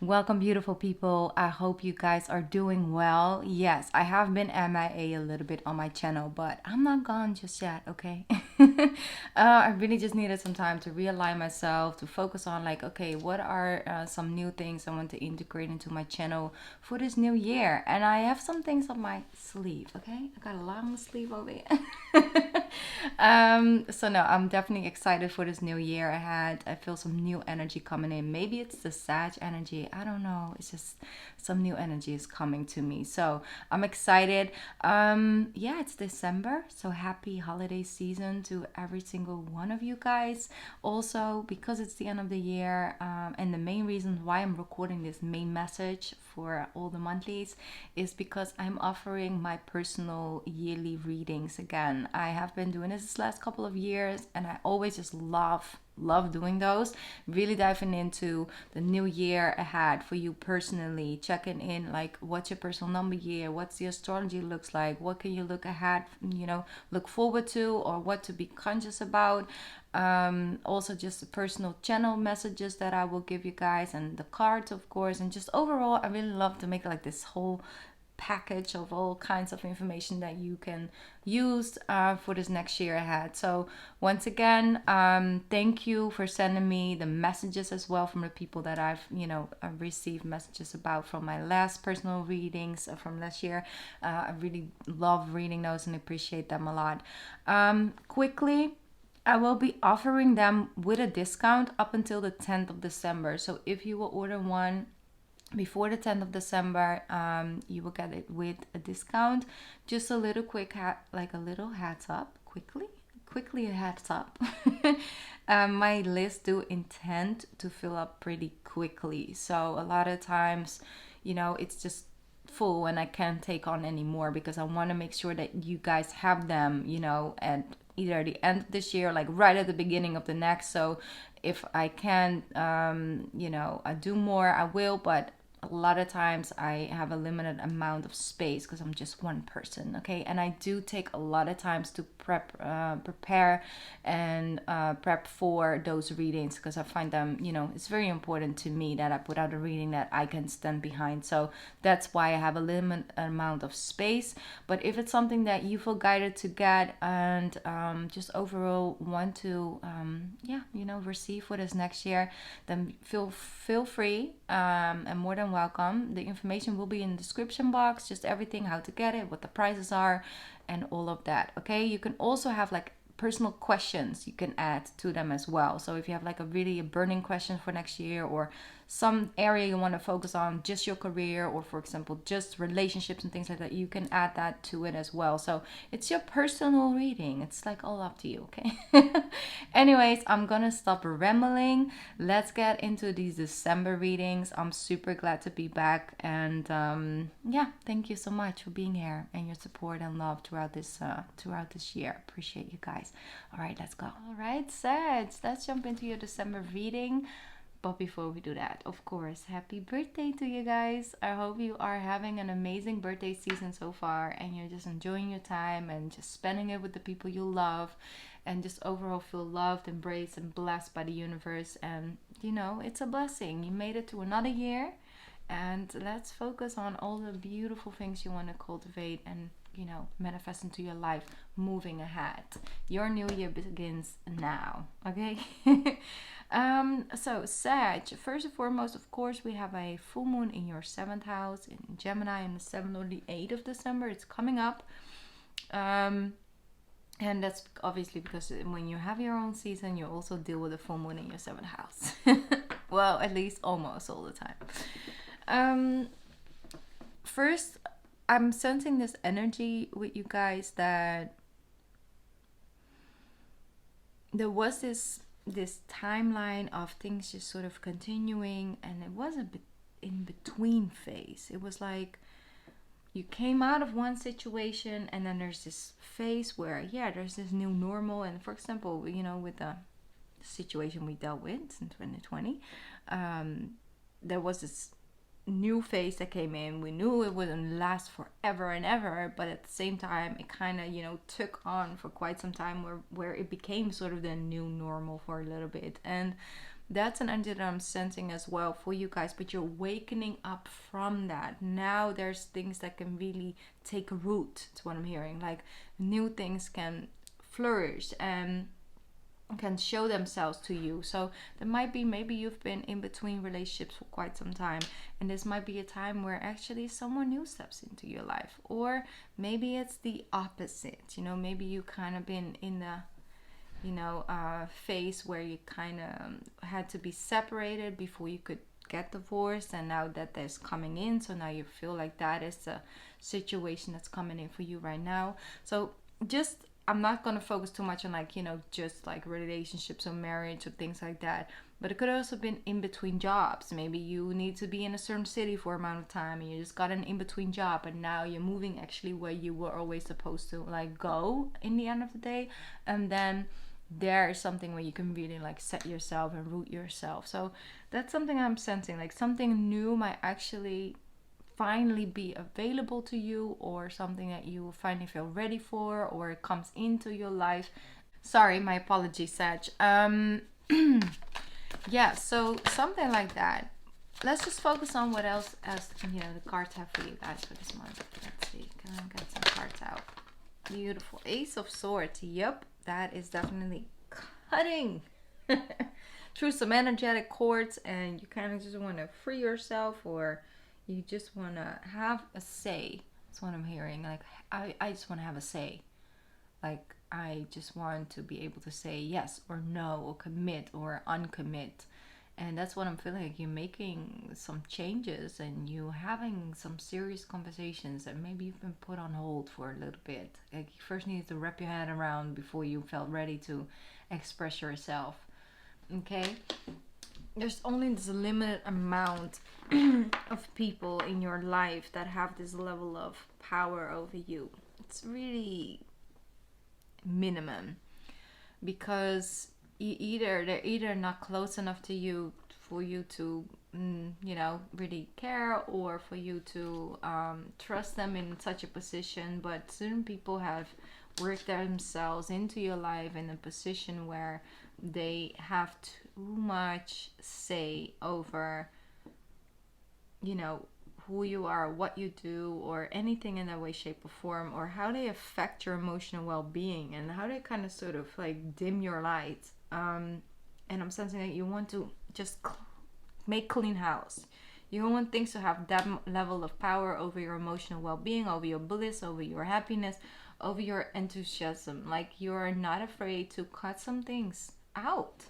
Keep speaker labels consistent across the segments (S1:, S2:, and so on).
S1: Welcome, beautiful people. I hope you guys are doing well. Yes, I have been MIA a little bit on my channel, but I'm not gone just yet, okay? I really just needed some time to realign myself, to focus on, like, okay, what are some new things I want to integrate into my channel for this new year? And I have some things on my sleeve, okay? I got a long sleeve over here. So no, I'm definitely excited for this new year ahead. I feel some new energy coming in. Maybe it's the Sag energy. I don't know. It's just some new energy is coming to me. So I'm excited. Yeah, it's December. So happy holiday season to every single one of you guys. Also, because it's the end of the year, and the main reason why I'm recording this main message for all the monthlies is because I'm offering my personal yearly readings again. I have been doing this last couple of years and I always just love doing those, really diving into the new year ahead for you personally, checking in like what's your personal number year, what's the astrology looks like, what can you look ahead, look forward to, or what to be conscious about. Also just the personal channel messages that I will give you guys, and the cards of course, and just overall I really love to make like this whole package of all kinds of information that you can use for this next year ahead. So once again, thank you for sending me the messages as well from the people that I've received messages about from my last personal readings from last year. I really love reading those and appreciate them a lot. Quickly, I will be offering them with a discount up until the 10th of December. So if you will order one before the 10th of December, you will get it with a discount. Just a little like a little heads up, quickly a heads up. My list do intend to fill up pretty quickly. So a lot of times, it's just full and I can't take on any more because I want to make sure that you guys have them, at either the end of this year, like right at the beginning of the next. So if I can, I do more, I will, but a lot of times I have a limited amount of space because I'm just one person, okay? And I do take a lot of times to prepare and prep for those readings because I find them, it's very important to me that I put out a reading that I can stand behind. So that's why I have a limited amount of space. But if it's something that you feel guided to get and just overall want to, receive for this next year, then feel free and more than welcome. The information will be in the description box, just everything, how to get it, what the prices are, and all of that. Okay, you can also have like personal questions you can add to them as well. So if you have like a burning question for next year, or some area you want to focus on, just your career, or for example just relationships and things like that, you can add that to it as well. So it's your personal reading, it's like all up to you, okay? Anyways, I'm gonna stop rambling. Let's get into these December readings. I'm super glad to be back, and thank you so much for being here and your support and love throughout this year. Appreciate you guys. All right, let's go. All right, Sag, let's jump into your December reading. But before we do that, of course, happy birthday to you guys. I hope you are having an amazing birthday season so far and you're just enjoying your time and just spending it with the people you love, and just overall feel loved, embraced, and blessed by the universe. And it's a blessing. You made it to another year, and let's focus on all the beautiful things you want to cultivate and manifest into your life moving ahead. Your new year begins now, okay? So Sag, first and foremost, of course, we have a full moon in your 7th house in Gemini on the 7th or the 8th of December. It's coming up. And that's obviously because when you have your own season, you also deal with a full moon in your 7th house. Well, at least almost all the time. First, I'm sensing this energy with you guys that there was this timeline of things just sort of continuing, and it was a bit in between phase. It was like you came out of one situation and then there's this phase where there's this new normal. And for example, with the situation we dealt with in 2020, there was this new phase that came in. We knew it wouldn't last forever and ever, but at the same time it kind of took on for quite some time where it became sort of the new normal for a little bit. And That's an energy that I'm sensing as well for you guys, but you're wakening up from that. Now there's things that can really take root. That's what I'm hearing. Like new things can flourish and can show themselves to you. So there might be, maybe you've been in between relationships for quite some time, and this might be a time where actually someone new steps into your life. Or maybe it's the opposite, you know, maybe you kind of been in the phase where you kind of had to be separated before you could get divorced, and now that there's coming in, so now you feel like that is the situation that's coming in for you right now. So just, I'm not going to focus too much on like, just like relationships or marriage or things like that. But it could also been in between jobs. Maybe you need to be in a certain city for a amount of time and you just got an in between job, and now you're moving actually where you were always supposed to like go in the end of the day. And then there is something where you can really like set yourself and root yourself. So that's something I'm sensing, like something new might actually finally be available to you, or something that you finally feel ready for, or it comes into your life. Sorry, my apologies, Sag. Yeah, so something like that. Let's just focus on what else as the cards have for you guys for this month. Let's see, can I get some cards out? Beautiful. Ace of Swords. Yep, that is definitely cutting through some energetic cords, and you kind of just want to free yourself, or you just want to have a say. That's what I'm hearing. Like, I just want to have a say. Like, I just want to be able to say yes or no, or commit or uncommit. And that's what I'm feeling, like you're making some changes and you having some serious conversations that maybe you've been put on hold for a little bit. Like you first needed to wrap your head around before you felt ready to express yourself. Okay? There's only this limited amount of people in your life that have this level of power over you. It's really minimum, because they're either not close enough to you for you to really care, or for you to trust them in such a position. But certain people have worked themselves into your life in a position where they have too much say over who you are, what you do, or anything in that way, shape, or form, or how they affect your emotional well-being, and how they kind of sort of like dim your light. And I'm sensing that you want to just make clean house. You don't want things to have that level of power over your emotional well-being, over your bliss, over your happiness, over your enthusiasm. Like you're not afraid to cut some things out.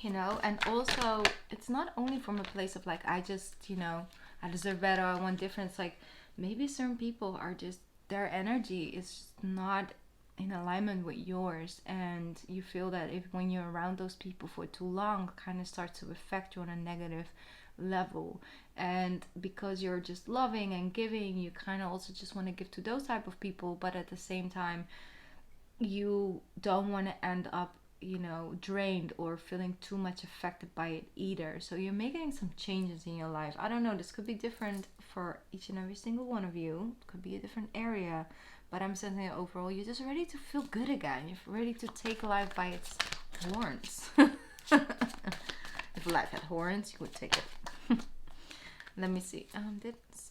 S1: And also it's not only from a place of like, I just, I deserve better, I want different. It's like maybe certain people are just, their energy is not in alignment with yours, and you feel that if when you're around those people for too long, kind of starts to affect you on a negative level. And because you're just loving and giving, you kind of also just want to give to those type of people, but at the same time you don't want to end up drained or feeling too much affected by it either. So you're making some changes in your life. I don't know, this could be different for each and every single one of you. It could be a different area, but I'm sensing that overall you're just ready to feel good again. You're ready to take life by its horns. If life had horns, you would take it. Let me see.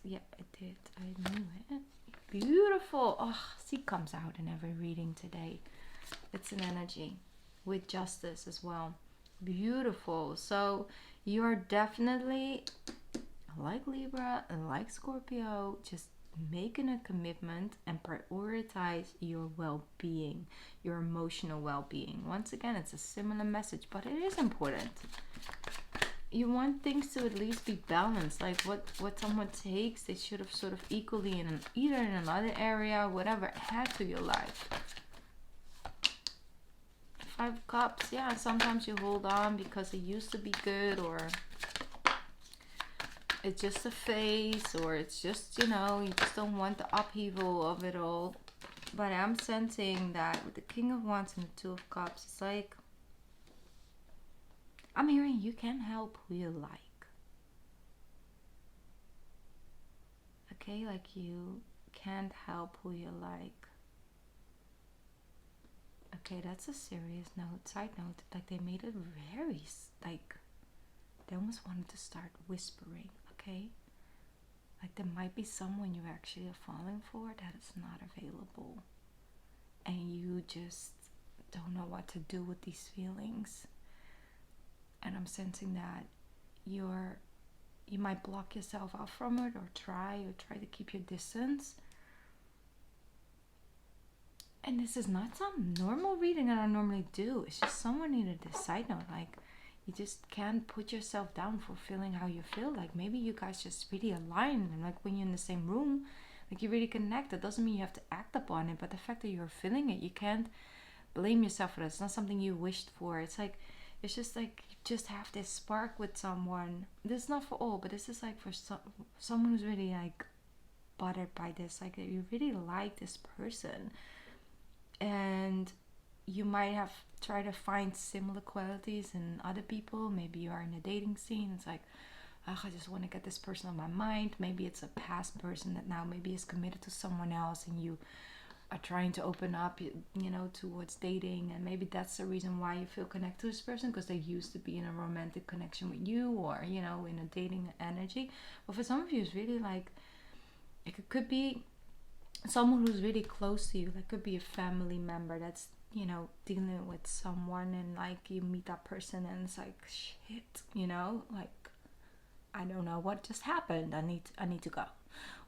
S1: Yeah, it did. I knew it. Beautiful. Oh, see, comes out in every reading today. It's an energy with justice as well. Beautiful. So you're definitely, like Libra and like Scorpio, just making a commitment and prioritize your well-being, your emotional well-being. Once again, it's a similar message, but it is important. You want things to at least be balanced. Like what someone takes, they should have sort of equally either in another area, whatever, add to your life. 5 Cups, yeah, sometimes you hold on because it used to be good, or it's just a phase, or it's just, you just don't want the upheaval of it all. But I'm sensing that with the King of Wands and the 2 of Cups, it's like, I'm hearing you can help who you like. Okay, like you can't help who you like. Okay, that's a serious note. Side note, like they made it very like they almost wanted to start whispering. Okay, like there might be someone you actually are falling for that is not available, and you just don't know what to do with these feelings. And I'm sensing that you might block yourself out from it, or try to keep your distance. And this is not some normal reading that I normally do. It's just someone needed this side note. Like, you just can't put yourself down for feeling how you feel. Like, maybe you guys just really align. And, like, when you're in the same room, like, you really connect. That doesn't mean you have to act upon it. But the fact that you're feeling it, you can't blame yourself for that. It's not something you wished for. It's like, it's just like you just have this spark with someone. This is not for all, but this is like for someone who's really, like, bothered by this. Like, you really like this person. And you might have tried to find similar qualities in other people. Maybe you are in a dating scene. It's like, oh, I just want to get this person on my mind. Maybe it's a past person that now maybe is committed to someone else, and you are trying to open up, towards dating. And maybe that's the reason why you feel connected to this person, because they used to be in a romantic connection with you, or in a dating energy. But for some of you, it's really like it could be someone who's really close to you. Like, could be a family member that's dealing with someone, and like you meet that person and it's like, shit, like, I don't know what just happened, I need to go.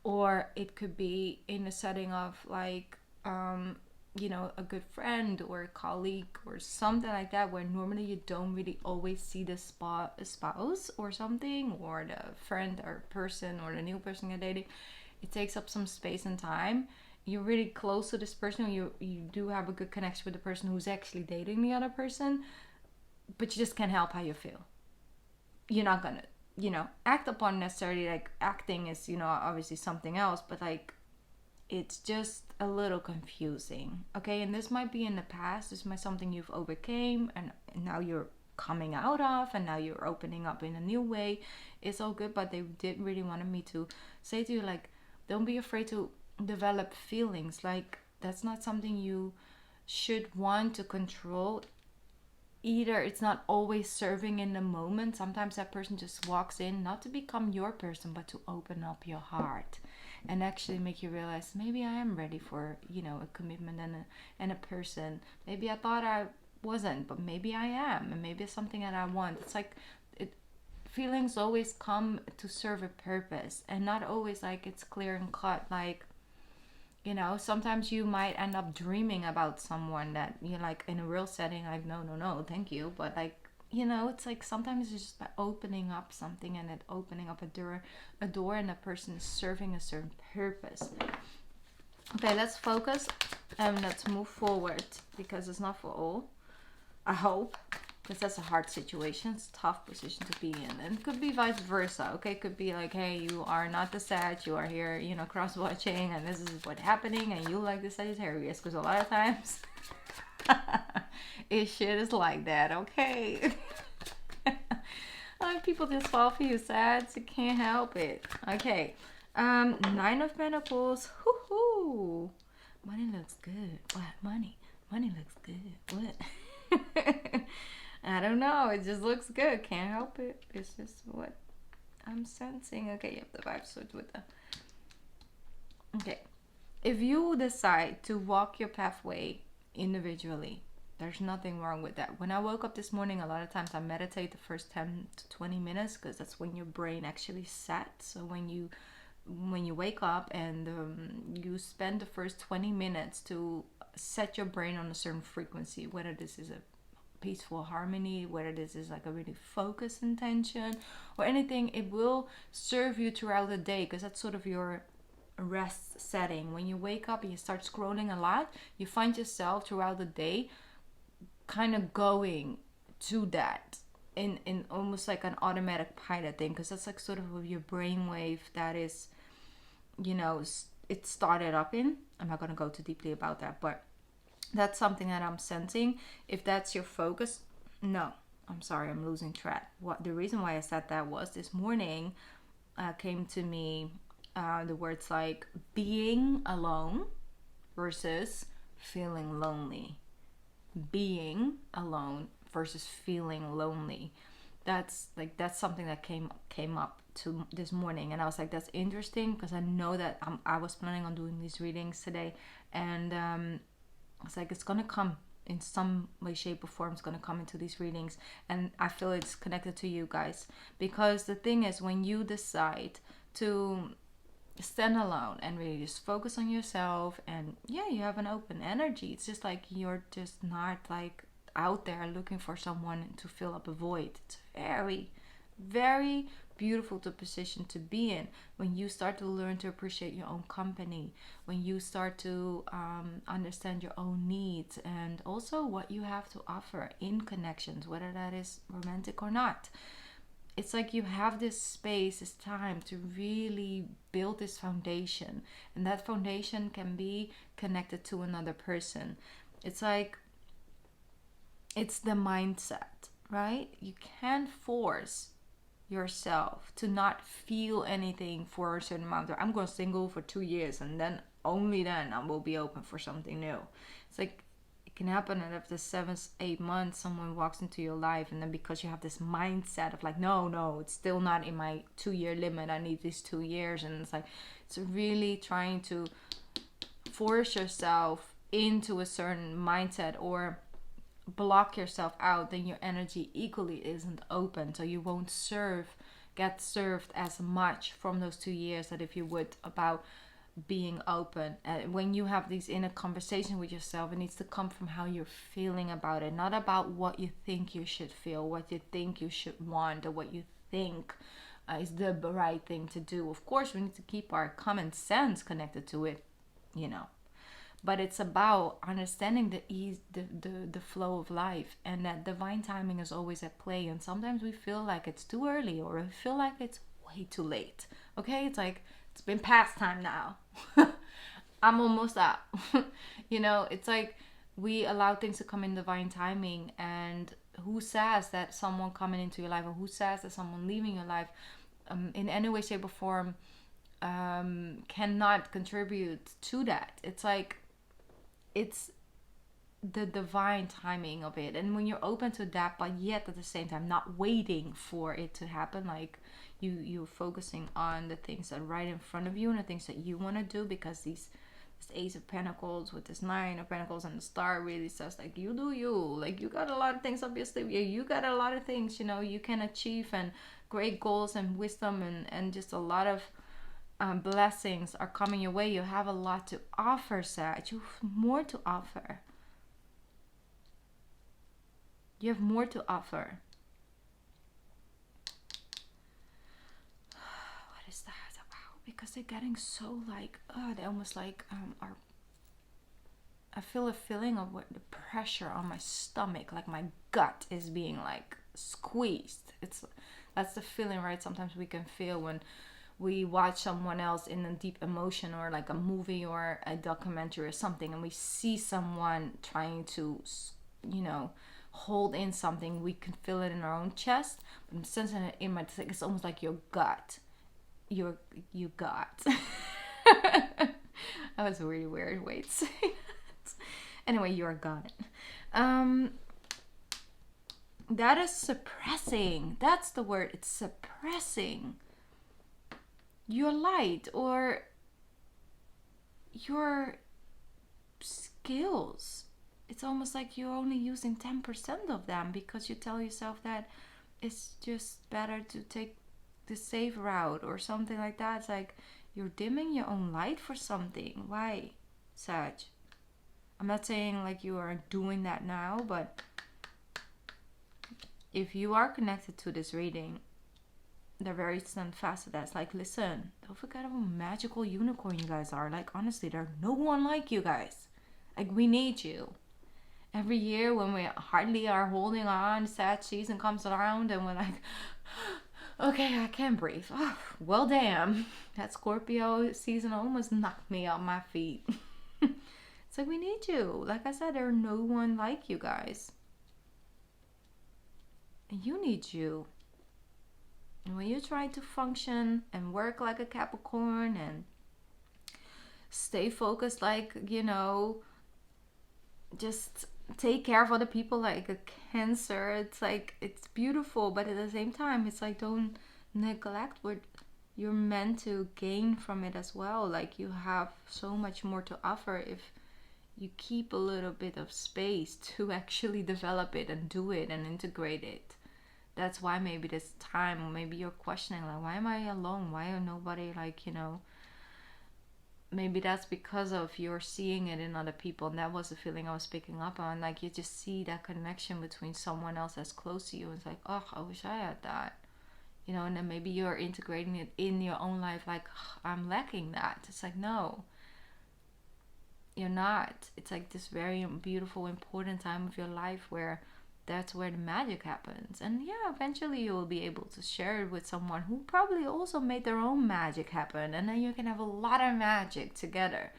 S1: Or it could be in a setting of like a good friend or a colleague or something like that, where normally you don't really always see the spouse or something, or the friend or person or the new person you're dating. It takes up some space and time. You're really close to this person. You do have a good connection with the person who's actually dating the other person, but you just can't help how you feel. You're not gonna, act upon necessarily. Like, acting is, obviously something else, but like, it's just a little confusing. Okay, and this might be in the past. This might be something you've overcame, and now you're coming out of, and now you're opening up in a new way. It's all good, but they did really want me to say to you, like, don't be afraid to develop feelings. Like, that's not something you should want to control either. It's not always serving in the moment. Sometimes that person just walks in not to become your person, but to open up your heart and actually make you realize, maybe I am ready for a commitment and a person. Maybe I thought I wasn't, but maybe I am, and maybe it's something that I want. It's like, feelings always come to serve a purpose, and not always like it's clear and cut. Like, sometimes you might end up dreaming about someone that you're like, in a real setting, like, no, thank you. But like, it's like sometimes it's just by opening up something, and it opening up a door, and a person is serving a certain purpose. Okay, let's focus and let's move forward, because it's not for all, I hope, because that's a hard situation. It's a tough position to be in. And it could be vice versa. Okay, it could be like, hey, you are not the Sag, you are here, cross watching, and this is what's happening, and you like the Sagittarius, because a lot of times shit is like that. Okay. People just fall for you, Sags. You can't help it. Okay. Nine of Pentacles. Hoo-hoo. Money looks good. What? Money looks good. What? I don't know. It just looks good. Can't help it. It's just what I'm sensing. Okay, you have the vibe switch with the. Okay. If you decide to walk your pathway individually, there's nothing wrong with that. When I woke up this morning, a lot of times I meditate the first 10 to 20 minutes, because that's when your brain actually sets. So when you wake up and you spend the first 20 minutes to set your brain on a certain frequency, whether this is a peaceful harmony, whether this is like a really focused intention or anything, it will serve you throughout the day, because that's sort of your rest setting. When you wake up and you start scrolling a lot, you find yourself throughout the day kind of going to that in almost like an automatic pilot thing, because that's like sort of your brainwave that is, it started up in. I'm not going to go too deeply about that, but that's something that I'm sensing. If that's your focus, no, I'm sorry, I'm losing track. What the reason why I said that was this morning came to me the words like being alone versus feeling lonely. being alone versus feeling lonely. That's something that came up to this morning, and I was like, that's interesting, because I know that I was planning on doing these readings today, and it's like it's gonna come in some way, shape, or form. It's gonna come into these readings, and I feel it's connected to you guys, because the thing is, when you decide to stand alone and really just focus on yourself, and yeah, you have an open energy, it's just like you're just not like out there looking for someone to fill up a void. It's very, very beautiful to position to be in when you start to learn to appreciate your own company, when you start to understand your own needs, and also what you have to offer in connections, whether that is romantic or not. It's like you have this space, this time to really build this foundation, and that foundation can be connected to another person. It's like, it's the mindset, right? You can't force yourself to not feel anything for a certain amount of time. I'm going single for 2 years, and then only then I will be open for something new. It's like, it can happen that after 7, 8 months someone walks into your life, and then because you have this mindset of like, no, it's still not in my 2 year limit, I need these 2 years, and it's like, it's really trying to force yourself into a certain mindset, or block yourself out, then your energy equally isn't open, so you won't get served as much from those 2 years that if you would about being open. And when you have these inner conversations with yourself, it needs to come from how you're feeling about it, not about what you think you should feel, what you think you should want, or what you think is the right thing to do. Of course, we need to keep our common sense connected to it, you know, but it's about understanding the ease, the flow of life, and that divine timing is always at play. And sometimes we feel like it's too early, or we feel like it's way too late. Okay, it's like, it's been past time now. I'm almost out. It's like we allow things to come in divine timing, and who says that someone coming into your life, or who says that someone leaving your life in any way, shape, or form cannot contribute to that. It's like, it's the divine timing of it. And when you're open to that, but yet at the same time not waiting for it to happen, like you're focusing on the things that are right in front of you and the things that you want to do, because this Ace of Pentacles with this Nine of Pentacles and the Star really says like, you do you, like you got a lot of things up your sleeve. You got a lot of things you can achieve, and great goals and wisdom, and just a lot of blessings are coming your way. You have a lot to offer, Sag. You have more to offer. You have more to offer. What is that about? Because they're getting so like, they almost like are. I feel a feeling of what the pressure on my stomach, like my gut is being like squeezed. That's the feeling, right? Sometimes we can feel when we watch someone else in a deep emotion, or like a movie or a documentary or something, and we see someone trying to, hold in something. We can feel it in our own chest, but I'm sensing it in my, it's almost like your gut. You got. That was a really weird way to say that. Anyway, your gut. That is suppressing. That's the word. It's suppressing your light, or your skills. It's almost like you're only using 10% of them, because you tell yourself that it's just better to take the safe route or something like that. It's like you're dimming your own light for something. Why, Sag? I'm not saying like you are doing that now, but if you are connected to this reading, they're very steadfast. That's like, listen, don't forget how magical unicorn you guys are. Like, honestly, there's no one like you guys. Like, we need you. Every year when we hardly are holding on, sad season comes around and we're like, okay, I can't breathe. Oh, well, damn. That Scorpio season almost knocked me off my feet. It's like, we need you. Like I said, there's no one like you guys. And you need you. And when you try to function and work like a Capricorn and stay focused like, just take care of other people like a Cancer. It's like, it's beautiful, but at the same time, it's like, don't neglect what you're meant to gain from it as well. Like, you have so much more to offer if you keep a little bit of space to actually develop it and do it and integrate it. That's why maybe this time, maybe you're questioning, like, why am I alone? Why are nobody, like, maybe that's because of you're seeing it in other people, and that was the feeling I was picking up on. Like, you just see that connection between someone else that's close to you. It's like, oh, I wish I had that, and then maybe you're integrating it in your own life, like, oh, I'm lacking that. It's like, no, you're not. It's like this very beautiful, important time of your life where that's where the magic happens. And yeah, eventually you will be able to share it with someone who probably also made their own magic happen, and then you can have a lot of magic together.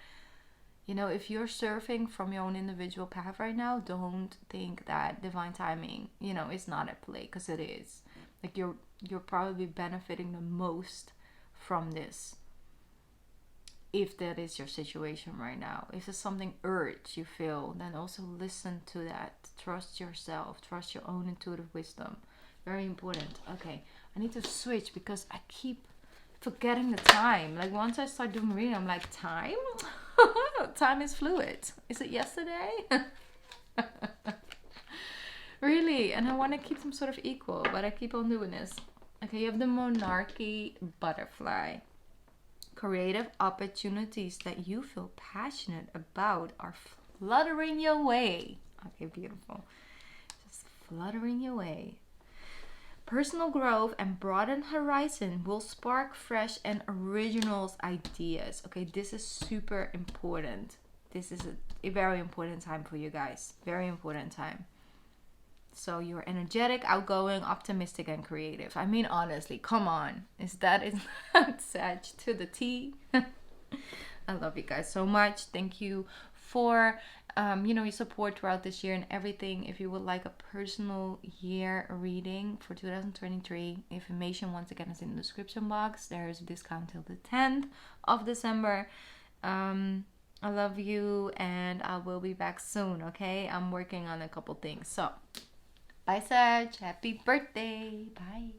S1: If you're surfing from your own individual path right now, don't think that divine timing, is not at play, because it is. Like, you're probably benefiting the most from this, if that is your situation right now. If there's something urge you feel, then also listen to that. Trust yourself, trust your own intuitive wisdom. Very important. Okay, I need to switch because I keep forgetting the time. Like, once I start doing reading, I'm like, time? Time is fluid. Is it yesterday? Really, and I want to keep them sort of equal, but I keep on doing this. Okay, you have the monarchy butterfly. Creative opportunities that you feel passionate about are fluttering your way. Okay, beautiful. Just fluttering your way. Personal growth and broadened horizon will spark fresh and original ideas. Okay, this is super important. This is a very important time for you guys. Very important time. So you're energetic, outgoing, optimistic, and creative. I mean, honestly, come on. Is not Sag to the T? I love you guys so much. Thank you for your support throughout this year and everything. If you would like a personal year reading for 2023, information once again is in the description box. There is a discount till the 10th of December. I love you, and I will be back soon, okay? I'm working on a couple things. So, bye, Sag. Happy birthday. Bye.